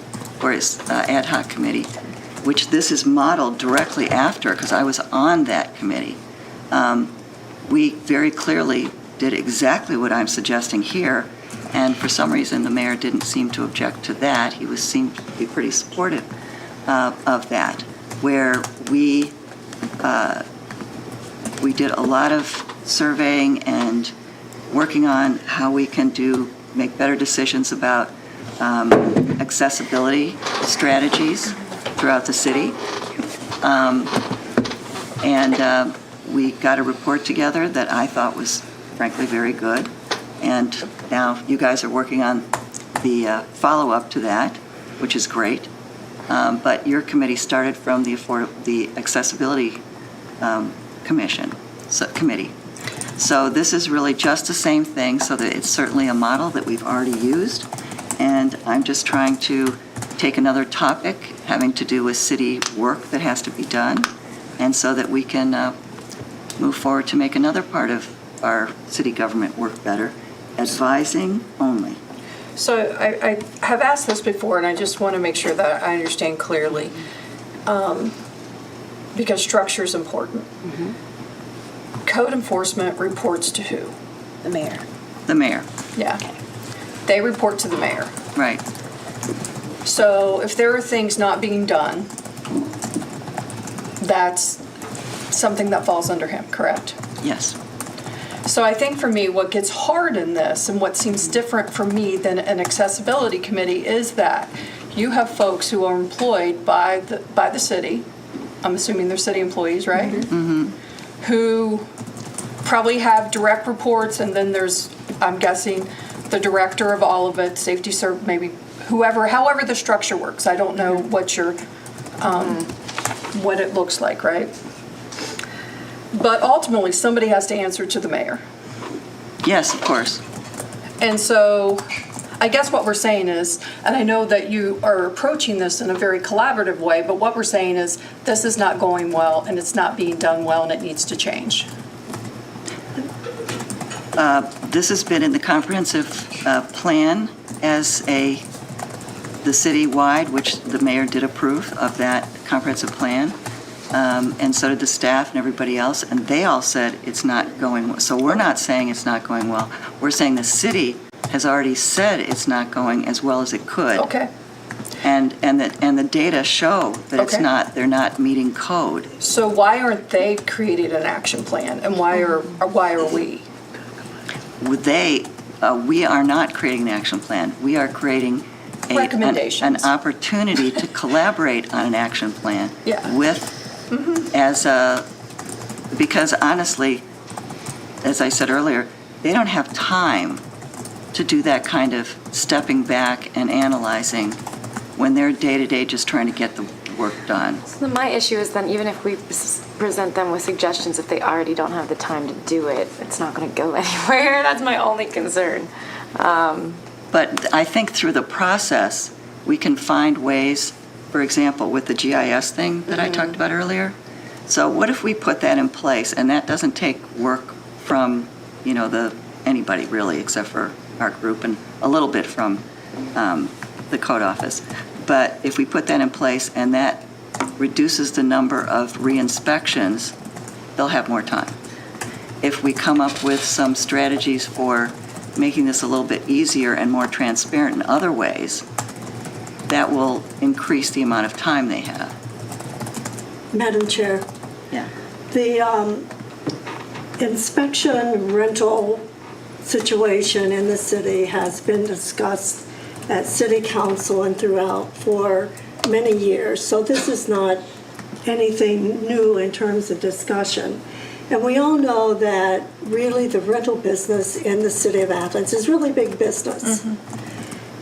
or its ad hoc committee, which this is modeled directly after, because I was on that committee, we very clearly did exactly what I'm suggesting here, and for some reason the mayor didn't seem to object to that. He seemed to be pretty supportive of that, where we did a lot of surveying and working on how we can make better decisions about accessibility strategies throughout the city. And we got a report together that I thought was frankly very good. And now you guys are working on the follow-up to that, which is great. But your committee started from the Accessibility Committee. So this is really just the same thing, so that it's certainly a model that we've already used. And I'm just trying to take another topic having to do with city work that has to be done, and so that we can move forward to make another part of our city government work better, advising only. So I have asked this before, and I just want to make sure that I understand clearly, because structure is important. Code enforcement reports to who? The mayor. The mayor. Yeah. They report to the mayor. Right. So if there are things not being done, that's something that falls under him, correct? Yes. So I think for me, what gets hard in this and what seems different for me than an accessibility committee is that you have folks who are employed by the city. I'm assuming they're city employees, right? Mm-hmm. Who probably have direct reports, and then there's, I'm guessing, the director of all of it, safety, maybe however the structure works. I don't know what what it looks like, right? But ultimately, somebody has to answer to the mayor. Yes, of course. And so I guess what we're saying is, and I know that you are approaching this in a very collaborative way, but what we're saying is this is not going well and it's not being done well and it needs to change. This has been in the comprehensive plan as the city-wide, which the mayor did approve of that comprehensive plan, and so did the staff and everybody else, and they all said it's not going well. So we're not saying it's not going well. We're saying the city has already said it's not going as well as it could. Okay. And the data show that it's Okay. not, they're not meeting code. So why aren't they creating an action plan and why are we? We are not creating an action plan. We are creating Recommendations. an opportunity to collaborate on an action plan Yeah. because honestly, as I said earlier, they don't have time to do that kind of stepping back and analyzing when they're day-to-day just trying to get the work done. So my issue is then even if we present them with suggestions, if they already don't have the time to do it, it's not going to go anywhere. That's my only concern. But I think through the process, we can find ways, for example, with the GIS thing that I talked about earlier. So what if we put that in place, and that doesn't take work from, anybody really, except for our group and a little bit from the code office. But if we put that in place and that reduces the number of re-inspections, they'll have more time. If we come up with some strategies for making this a little bit easier and more transparent in other ways, that will increase the amount of time they have. Madam Chair, Yeah. the inspection rental situation in the city has been discussed at city council and throughout for many years. So this is not anything new in terms of discussion. And we all know that really the rental business in the city of Athens is really big business.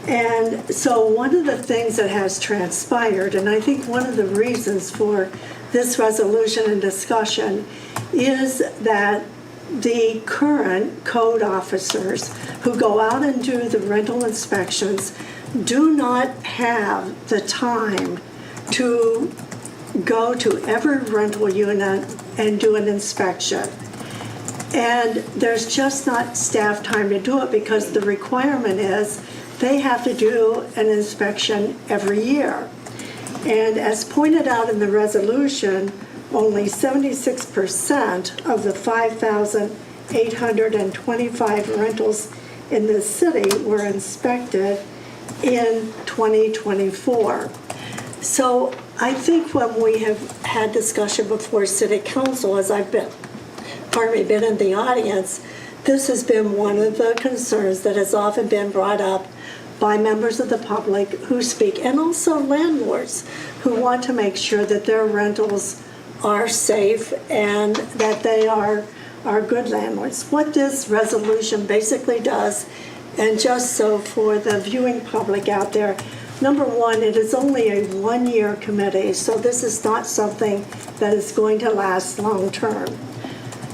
And so one of the things that has transpired, and I think one of the reasons for this resolution and discussion, is that the current code officers who go out and do the rental inspections do not have the time to go to every rental unit and do an inspection. And there's just not staff time to do it because the requirement is they have to do an inspection every year. And as pointed out in the resolution, only 76% of the 5,825 rentals in the city were inspected in 2024. So I think when we have had discussion before City Council, as I've been in the audience, this has been one of the concerns that has often been brought up by members of the public who speak, and also landlords who want to make sure that their rentals are safe and that they are good landlords. What this resolution basically does, and just so for the viewing public out there, number one, it is only a one-year committee, so this is not something that is going to last long-term.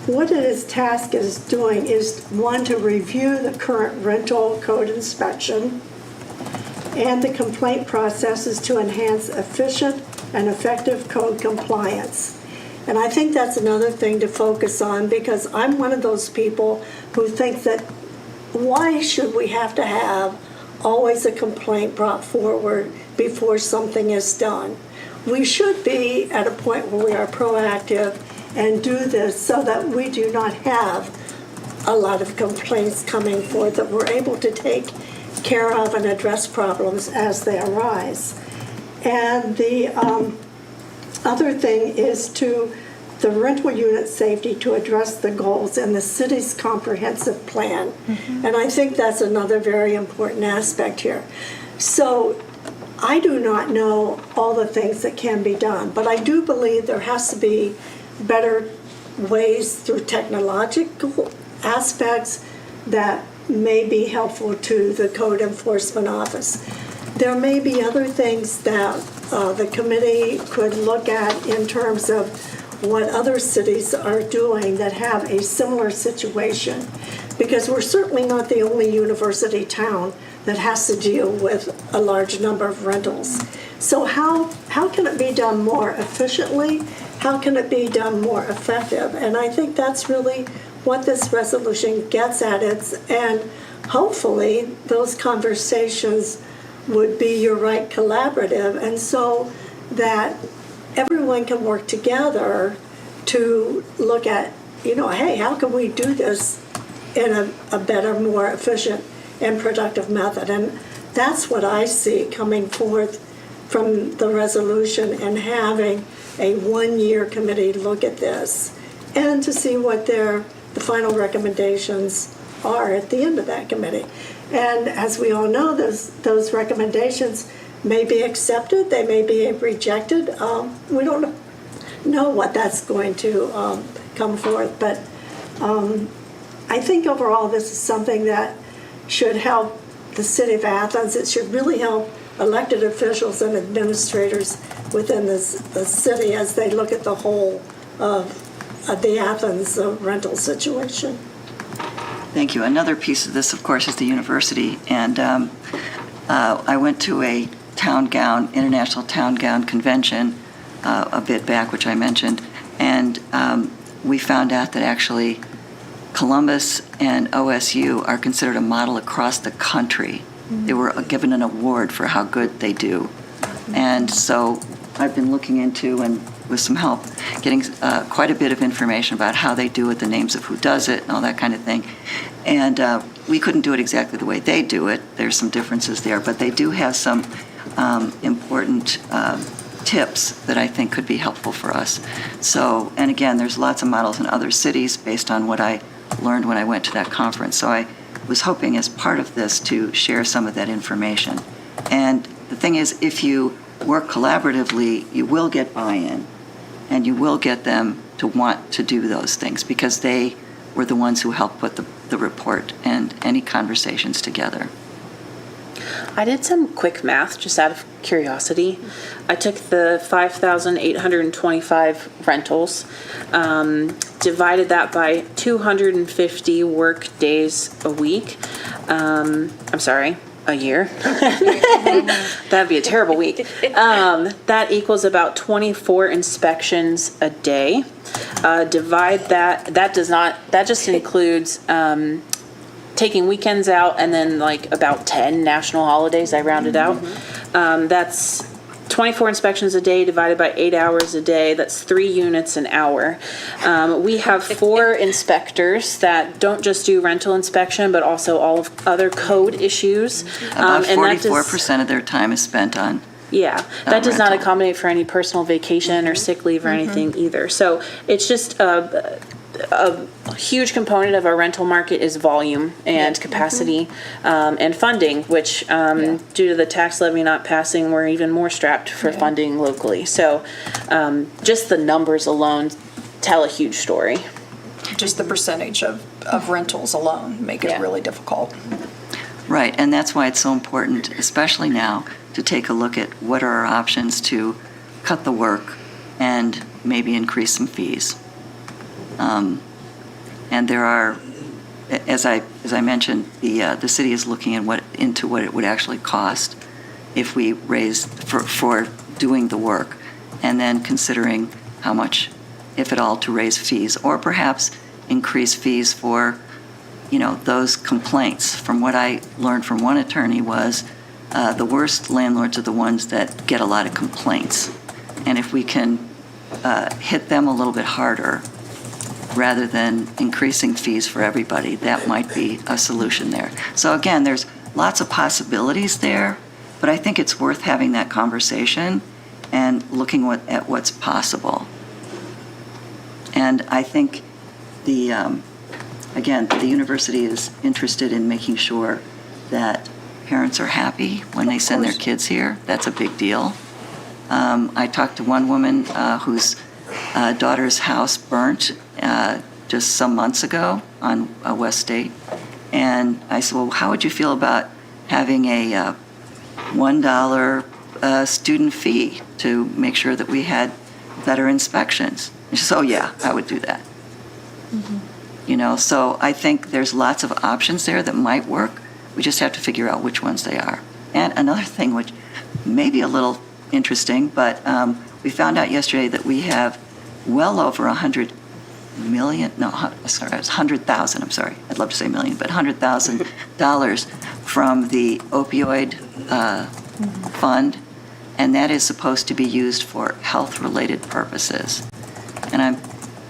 What its task is doing is, one, to review the current rental code inspection, and the complaint process is to enhance efficient and effective code compliance. And I think that's another thing to focus on, because I'm one of those people who think that why should we have to have always a complaint brought forward before something is done? We should be at a point where we are proactive and do this so that we do not have a lot of complaints coming forth, that we're able to take care of and address problems as they arise. And the other thing is to the rental unit safety, to address the goals in the city's comprehensive plan. And I think that's another very important aspect here. So I do not know all the things that can be done, but I do believe there has to be better ways through technological aspects that may be helpful to the code enforcement office. there may be other things that the committee could look at in terms of what other cities are doing that have a similar situation. Because we're certainly not the only university town that has to deal with a large number of rentals. So how can it be done more efficiently? How can it be done more effective? And I think that's really what this resolution gets at. And hopefully those conversations would be, you're right, collaborative, and so that everyone can work together to look at, hey, how can we do this in a better, more efficient and productive method? And that's what I see coming forth from the resolution, and having a one-year committee look at this and to see what the final recommendations are at the end of that committee. And as we all know, those recommendations may be accepted, they may be rejected. We don't know what that's going to come forth, but I think overall this is something that should help the city of Athens. It should really help elected officials and administrators within the city as they look at the whole of the Athens rental situation. Thank you. Another piece of this, of course, is the university. And I went to a international town gown convention a bit back, which I mentioned, and we found out that actually Columbus and OSU are considered a model across the country. They were given an award for how good they do. And so I've been looking into, and with some help, getting quite a bit of information about how they do it, the names of who does it, and all that kind of thing. And we couldn't do it exactly the way they do it. There's some differences there, but they do have some important tips that I think could be helpful for us. So, and again, there's lots of models in other cities based on what I learned when I went to that conference. So I was hoping as part of this to share some of that information. And the thing is, if you work collaboratively, you will get buy-in, and you will get them to want to do those things because they were the ones who helped put the report and any conversations together. I did some quick math just out of curiosity. I took the 5,825 rentals, divided that by 250 work days a week. A year. That'd be a terrible week. That equals about 24 inspections a day. Divide that just includes taking weekends out, and then like about 10 national holidays, I rounded out. That's 24 inspections a day divided by 8 hours a day. That's 3 units an hour. We have 4 inspectors that don't just do rental inspection, but also all of other code issues. About 44% of their time is spent on that does not rental. accommodate for any personal vacation or sick leave or anything either. So it's just a huge component of our rental market is volume and capacity and funding, which due to the tax levy not passing, we're even more strapped for funding locally. So just the numbers alone tell a huge story. Just the percentage of rentals alone make it really difficult. Right, and that's why it's so important, especially now, to take a look at what are our options to cut the work and maybe increase some fees. And there are, as I mentioned, the city is looking into what it would actually cost if we raise for doing the work, and then considering how much, if at all, to raise fees, or perhaps increase fees for, those complaints. From what I learned from one attorney was the worst landlords are the ones that get a lot of complaints, and if we can hit them a little bit harder, rather than increasing fees for everybody, that might be a solution there. So again, there's lots of possibilities there, but I think it's worth having that conversation and looking at what's possible. And I think the university is interested in making sure that parents are happy when they send their kids here. That's a big deal. I talked to one woman whose daughter's house burnt just some months ago on West State. And I said, well, how would you feel about having a $1 student fee to make sure that we had better inspections. And she says, oh yeah, I would do that. You know, so I think there's lots of options there that might work. We just have to figure out which ones they are. And another thing, which may be a little interesting, but we found out yesterday that we have well over 100 million, no, sorry, it was 100,000, I'm sorry, I'd love to say million, but $100,000 from the opioid fund, and that is supposed to be used for health-related purposes. And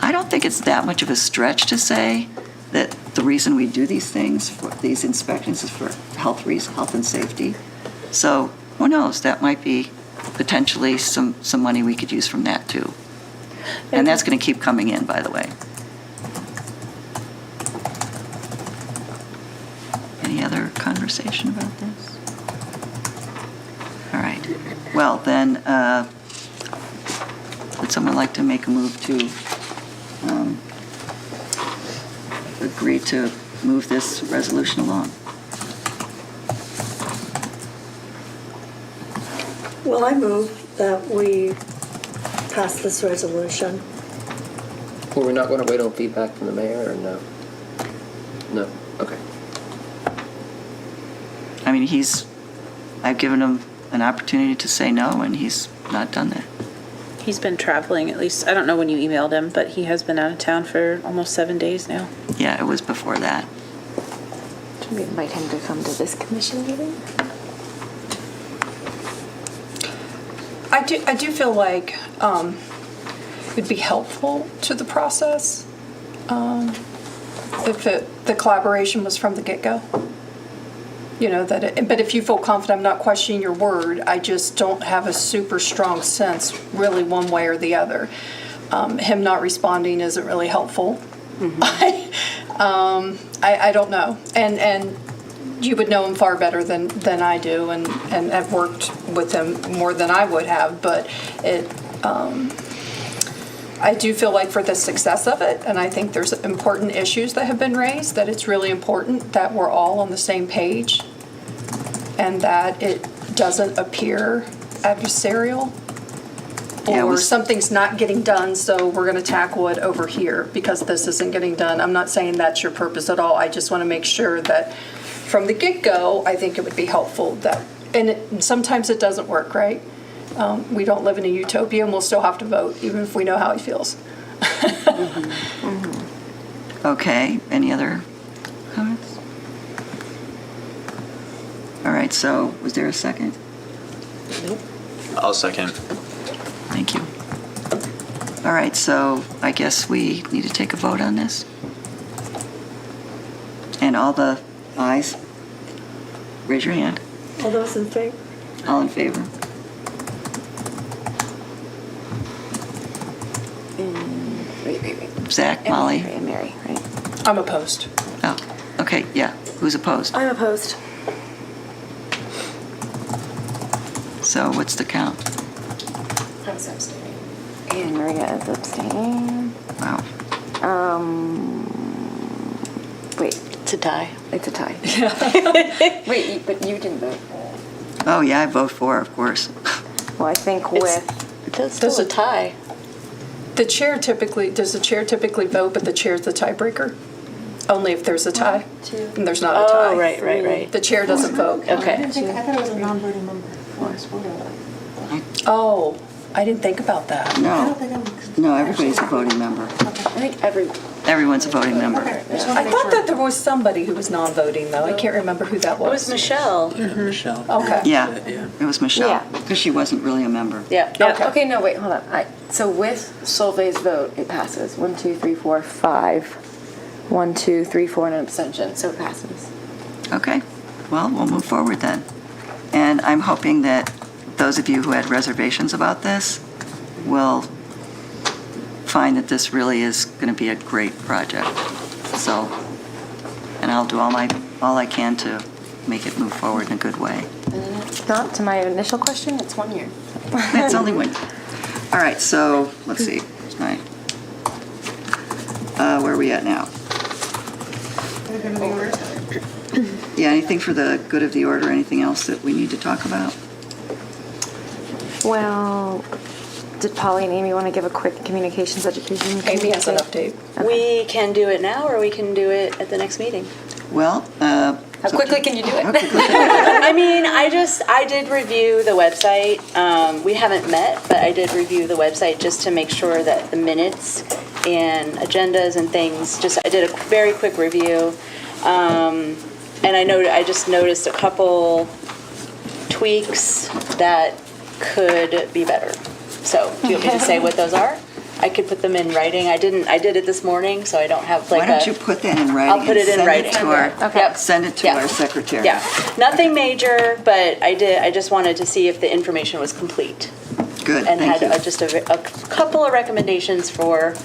I don't think it's that much of a stretch to say that the reason we do these things, for these inspections, is for health reasons, health and safety. So who knows, that might be potentially some money we could use from that too. And that's going to keep coming in, by the way. Any other conversation about this? All right. Well, then, would someone like to make a move to agree to move this resolution along? Well, I move that we pass this resolution. Were we not going to wait on feedback from the mayor, or no? No, okay. I mean, I've given him an opportunity to say no, and he's not done that. He's been traveling, at least, I don't know when you emailed him, but he has been out of town for almost 7 days now. Yeah, it was before that. Should we invite him to come to this commission meeting? I do feel like it'd be helpful to the process if the collaboration was from the get-go. You know, but if you feel confident, I'm not questioning your word, I just don't have a super strong sense really one way or the other. Him not responding isn't really helpful. I don't know. And you would know him far better than I do, and have worked with him more than I would have, but I do feel like for the success of it, and I think there's important issues that have been raised, that it's really important that we're all on the same page and that it doesn't appear adversarial or something's not getting done, so we're going to tackle it over here because this isn't getting done. I'm not saying that's your purpose at all. I just want to make sure that from the get-go, I think it would be helpful that, and sometimes it doesn't work, right? We don't live in a utopia, and we'll still have to vote, even if we know how he feels. Okay, any other comments? All right, so was there a second? I'll second. Thank you. All right, so I guess we need to take a vote on this. And all the ayes, raise your hand. All those in favor? All in favor? Wait. Zach, Molly? And Mary, right? I'm opposed. Oh, okay, yeah. Who's opposed? I'm opposed. So what's the count? I was abstaining. And Maria is abstaining. Wow. Wait, It's a tie. it's a tie. Wait, but you didn't vote. Oh, yeah, I vote for, of course. Well, I think It's still a tie. Does the chair typically vote, but the chair's the tiebreaker? Only if there's a tie? And there's not a tie. Oh, right. The chair doesn't vote. Okay. I thought it was a non-voting member. Oh, I didn't think about that. No, everybody's a voting member. I think Everyone's a voting member. I thought that there was somebody who was non-voting, though. I can't remember who that It was was. Michelle. Michelle. Okay. Yeah, it was Michelle, Yeah. because she wasn't really a member. Yeah. Okay, no, wait, hold on. So with Solvay's vote, it passes. 1, 2, 3, 4, 5. 1, 2, 3, 4, and an abstention, so it passes. Okay, well, we'll move forward then. And I'm hoping that those of you who had reservations about this will find that this really is going to be a great project. So, and I'll do all I can to make it move forward in a good way. And it's not to my initial question, it's 1 year. It's only one. All right, so let's see. Where are we at now? Yeah, anything for the good of the order, anything else that we need to talk about? Well, did Polly and Amy want to give a quick communications education? Amy has an update. We can do it now, or we can do it at the next meeting. Well, How quickly can you do it? I mean, I did review the website. We haven't met, but I did review the website just to make sure that the minutes and agendas and things, I did a very quick review. And I just noticed a couple tweaks that could be better. So, do you want me to say what those are? I could put them in writing. I did it this morning, so I don't have like why don't you put that in writing? I'll put it in writing. Send it to Yeah. our secretary. Yeah, nothing major, but I just wanted to see if the information was complete. Good, And thank had you. just a couple of recommendations for,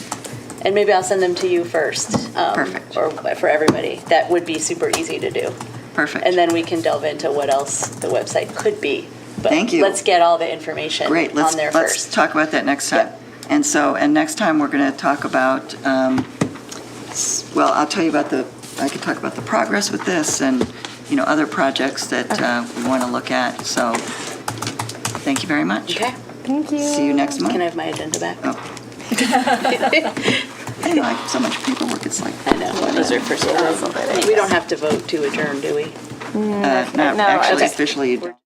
and maybe I'll send them to you first. Perfect. Or for everybody. That would be super easy to do. Perfect. And then we can delve into what else the website could be. But Thank you. let's get all the information Great, on there let's first. talk about that next time. And next time, we're going to talk about, well, I'll tell you about I can talk about the progress with this and, other projects that we want to look at. So, thank you very much. Okay. Thank you. See you next month. Can I have my agenda back? Oh. I have so much paperwork, it's like, I know, those are for sure. We don't have to vote to adjourn, do we? not No, actually okay. officially, you don't.